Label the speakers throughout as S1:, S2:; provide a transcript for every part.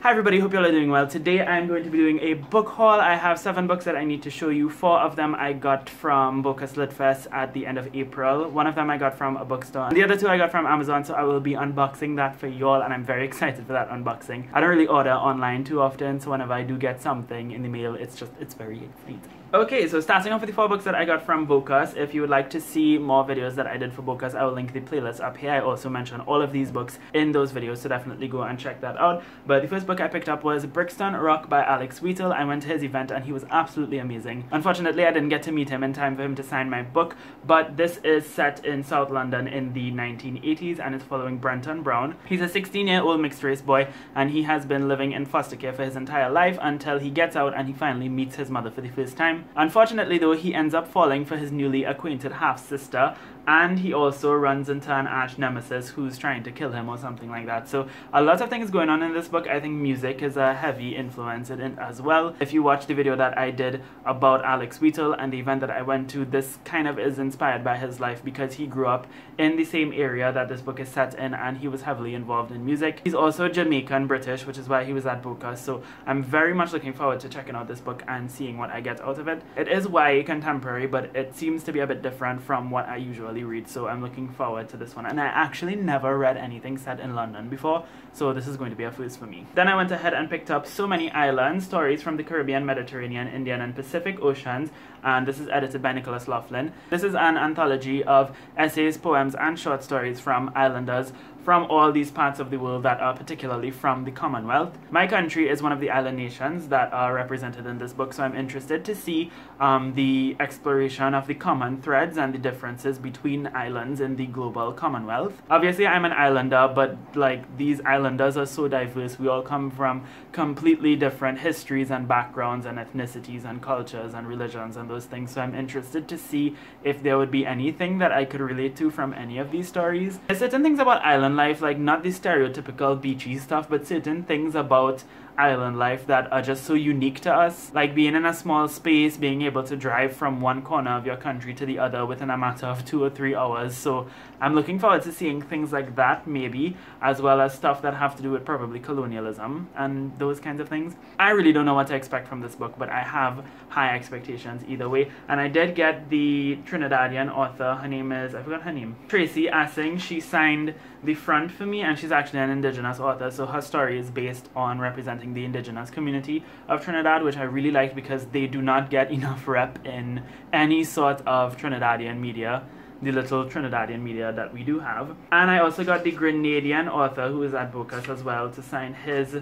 S1: Hi everybody, hope you all are doing well. Today I'm going to be doing a book haul. I have 7 books that I need to show you. 4 of them I got from Bocas Litfest at the end of April. 1 of them I got from a bookstore. The other 2 I got from Amazon, so I will be unboxing that for you all, and I'm very excited for that unboxing. I don't really order online too often, so whenever I do get something in the mail, it's very exciting. Okay, so starting off with the 4 books that I got from Bocas. If you would like to see more videos that I did for Bocas, I will link the playlist up here. I also mention all of these books in those videos, so definitely go and check that out. But the first book I picked up was Brixton Rocked by Alex Wheatle. I went to his event and he was absolutely amazing. Unfortunately, I didn't get to meet him in time for him to sign my book, but this is set in South London in the 1980s and is following Brenton Brown. He's a 16-year-old mixed-race boy, and he has been living in foster care for his entire life until he gets out and he finally meets his mother for the first time. Unfortunately though, he ends up falling for his newly acquainted half-sister, and he also runs into an arch nemesis who's trying to kill him or something like that. So a lot of things going on in this book. I think music is a heavy influence in it as well. If you watch the video that I did about Alex Wheatle and the event that I went to, this kind of is inspired by his life because he grew up in the same area that this book is set in, and he was heavily involved in music. He's also Jamaican British, which is why he was at Bocas, so I'm very much looking forward to checking out this book and seeing what I get out of it. It is YA contemporary, but it seems to be a bit different from what I usually read, so I'm looking forward to this one. And I actually never read anything set in London before, so this is going to be a first for me. Then I went ahead and picked up So Many Islands, stories from the Caribbean, Mediterranean, Indian and Pacific Oceans, and this is edited by Nicholas Laughlin. This is an anthology of essays, poems and short stories from islanders from all these parts of the world that are particularly from the Commonwealth. My country is one of the island nations that are represented in this book, so I'm interested to see the exploration of the common threads and the differences between islands in the global Commonwealth. Obviously, I'm an islander, but like, these islanders are so diverse. We all come from completely different histories and backgrounds and ethnicities and cultures and religions and those things, so I'm interested to see if there would be anything that I could relate to from any of these stories. There's certain things about island life, like not the stereotypical beachy stuff, but certain things about island life that are just so unique to us, like being in a small space, being able to drive from one corner of your country to the other within a matter of 2 or 3 hours. So I'm looking forward to seeing things like that, maybe, as well as stuff that have to do with probably colonialism and those kinds of things. I really don't know what to expect from this book, but I have high expectations either way. And I did get the Trinidadian author, her name is, I forgot her name, Tracy Assing. She signed the front for me, and she's actually an indigenous author, so her story is based on representing the indigenous community of Trinidad, which I really like because they do not get enough rep in any sort of Trinidadian media, the little Trinidadian media that we do have. And I also got the Grenadian author, who is at Bocas as well, to sign his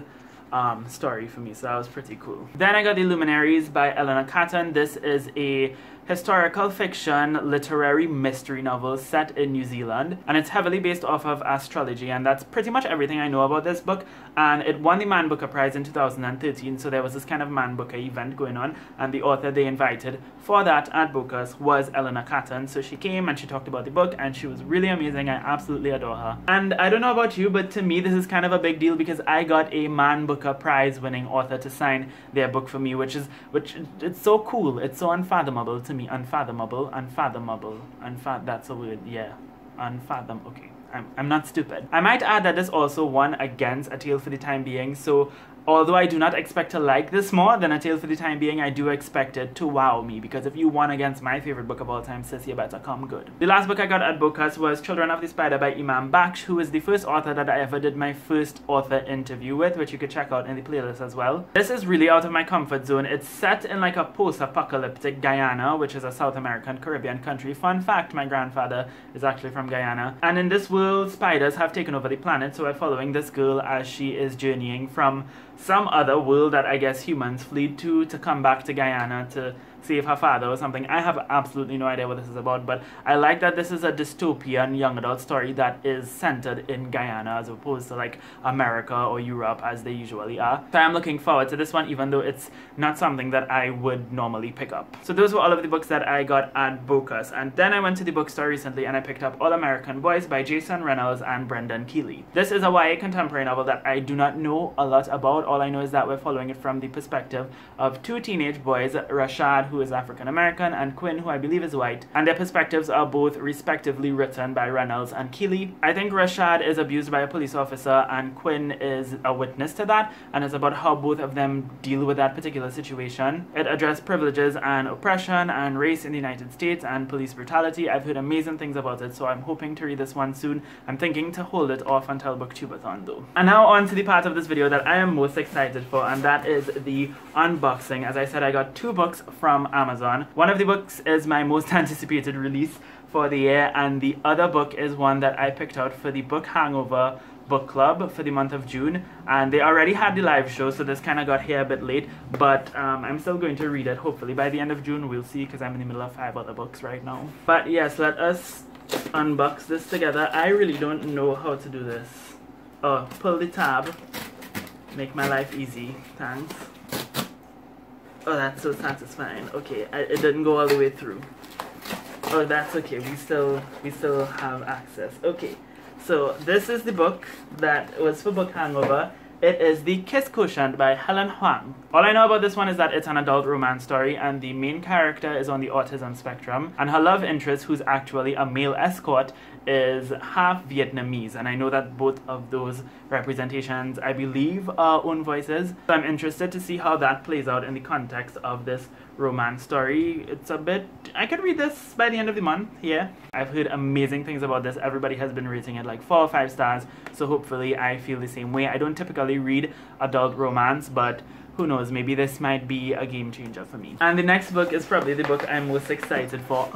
S1: story for me, so that was pretty cool. Then I got the Luminaries by Eleanor Catton. This is a historical fiction literary mystery novel set in New Zealand, and it's heavily based off of astrology, and that's pretty much everything I know about this book. And it won the Man Booker Prize in 2013, so there was this kind of Man Booker event going on, and the author they invited for that at Bocas was Eleanor Catton. So she came and she talked about the book, and she was really amazing. I absolutely adore her. And I don't know about you, but to me this is kind of a big deal because I got a Man Booker Prize winning author to sign their book for me, which it's so cool. It's so unfathomable to me. Unfathomable, that's a word, yeah. Okay. I'm not stupid. I might add that this also won against A Tale for the Time Being, so although I do not expect to like this more than A Tale for the Time Being, I do expect it to wow me, because if you won against my favorite book of all time, sis, you better come good. The last book I got at Bocas was Children of the Spider by Imam Baksh, who is the first author that I ever did my first author interview with, which you could check out in the playlist as well. This is really out of my comfort zone. It's set in like a post-apocalyptic Guyana, which is a South American Caribbean country. Fun fact, my grandfather is actually from Guyana. And in this world, spiders have taken over the planet, so we're following this girl as she is journeying from some other world that I guess humans fled to come back to Guyana to save her father or something. I have absolutely no idea what this is about, but I like that this is a dystopian young adult story that is centered in Guyana as opposed to like America or Europe as they usually are. So I'm looking forward to this one, even though it's not something that I would normally pick up. So those were all of the books that I got at Bocas, and then I went to the bookstore recently and I picked up All American Boys by Jason Reynolds and Brendan Keeley. This is a YA contemporary novel that I do not know a lot about. All I know is that we're following it from the perspective of 2 teenage boys, Rashad, Rashad, who is African American, and Quinn, who I believe is white, and their perspectives are both respectively written by Reynolds and Keeley. I think Rashad is abused by a police officer and Quinn is a witness to that, and it's about how both of them deal with that particular situation. It addressed privileges and oppression and race in the United States and police brutality. I've heard amazing things about it, so I'm hoping to read this one soon. I'm thinking to hold it off until Booktubeathon though. And now on to the part of this video that I am most excited for, and that is the unboxing. As I said, I got 2 books from Amazon. One of the books is my most anticipated release for the year, and the other book is one that I picked out for the Book Hangover book club for the month of June, and they already had the live show, so this kind of got here a bit late, but I'm still going to read it hopefully by the end of June. We'll see, because I'm in the middle of 5 other books right now. But yes, let us unbox this together. I really don't know how to do this. Oh, pull the tab, make my life easy, thanks. Oh, that's so satisfying. Okay, it didn't go all the way through. Oh, that's okay, we still have access. Okay, so this is the book that was for Book Hangover. It is The Kiss Quotient by Helen Huang. All I know about this one is that it's an adult romance story, and the main character is on the autism spectrum, and her love interest, who's actually a male escort, is half Vietnamese, and I know that both of those representations, I believe, are own voices. So I'm interested to see how that plays out in the context of this romance story. It's a bit... I could read this by the end of the month, yeah. I've heard amazing things about this. Everybody has been rating it like 4 or 5 stars, so hopefully I feel the same way. I don't typically read adult romance, but who knows, maybe this might be a game changer for me. And the next book is probably the book I'm most excited for.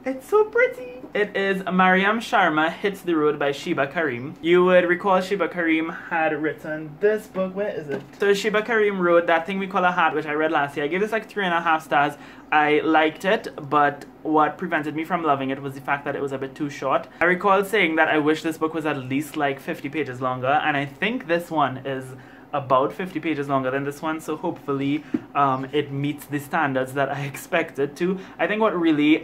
S1: It's so pretty! It is Mariam Sharma Hits the Road by Sheba Karim. You would recall Sheba Karim had written this book. Where is it? So Sheba Karim wrote That Thing We Call a Heart, which I read last year. I gave this like 3.5 stars. I liked it, but what prevented me from loving it was the fact that it was a bit too short. I recall saying that I wish this book was at least like 50 pages longer, and I think this one is about 50 pages longer than this one, so hopefully it meets the standards that I expected to. I think what really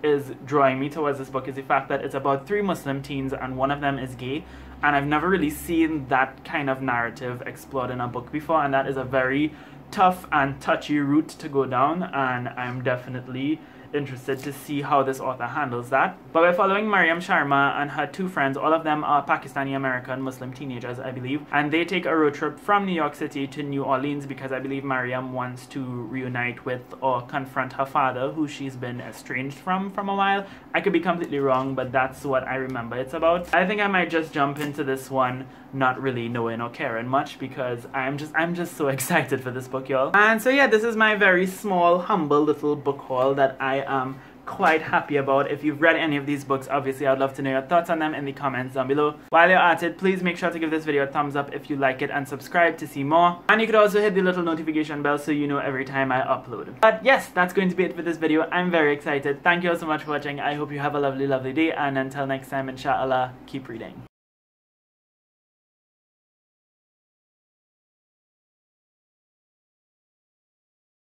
S1: is drawing me towards this book is the fact that it's about 3 Muslim teens and one of them is gay, and I've never really seen that kind of narrative explored in a book before, and that is a very tough and touchy route to go down, and I'm definitely interested to see how this author handles that. But we're following Mariam Sharma and her 2 friends. All of them are Pakistani-American Muslim teenagers, I believe, and they take a road trip from New York City to New Orleans because I believe Mariam wants to reunite with or confront her father, who she's been estranged from a while. I could be completely wrong, but that's what I remember it's about. I think I might just jump into this one not really knowing or caring much, because I'm just so excited for this book, y'all. And so yeah, this is my very small, humble little book haul that I am quite happy about. If you've read any of these books, obviously I'd love to know your thoughts on them in the comments down below. While you're at it, please make sure to give this video a thumbs up if you like it and subscribe to see more. And you could also hit the little notification bell so you know every time I upload. But yes, that's going to be it for this video. I'm very excited. Thank you all so much for watching. I hope you have a lovely, lovely day, and until next time, inshallah, keep reading.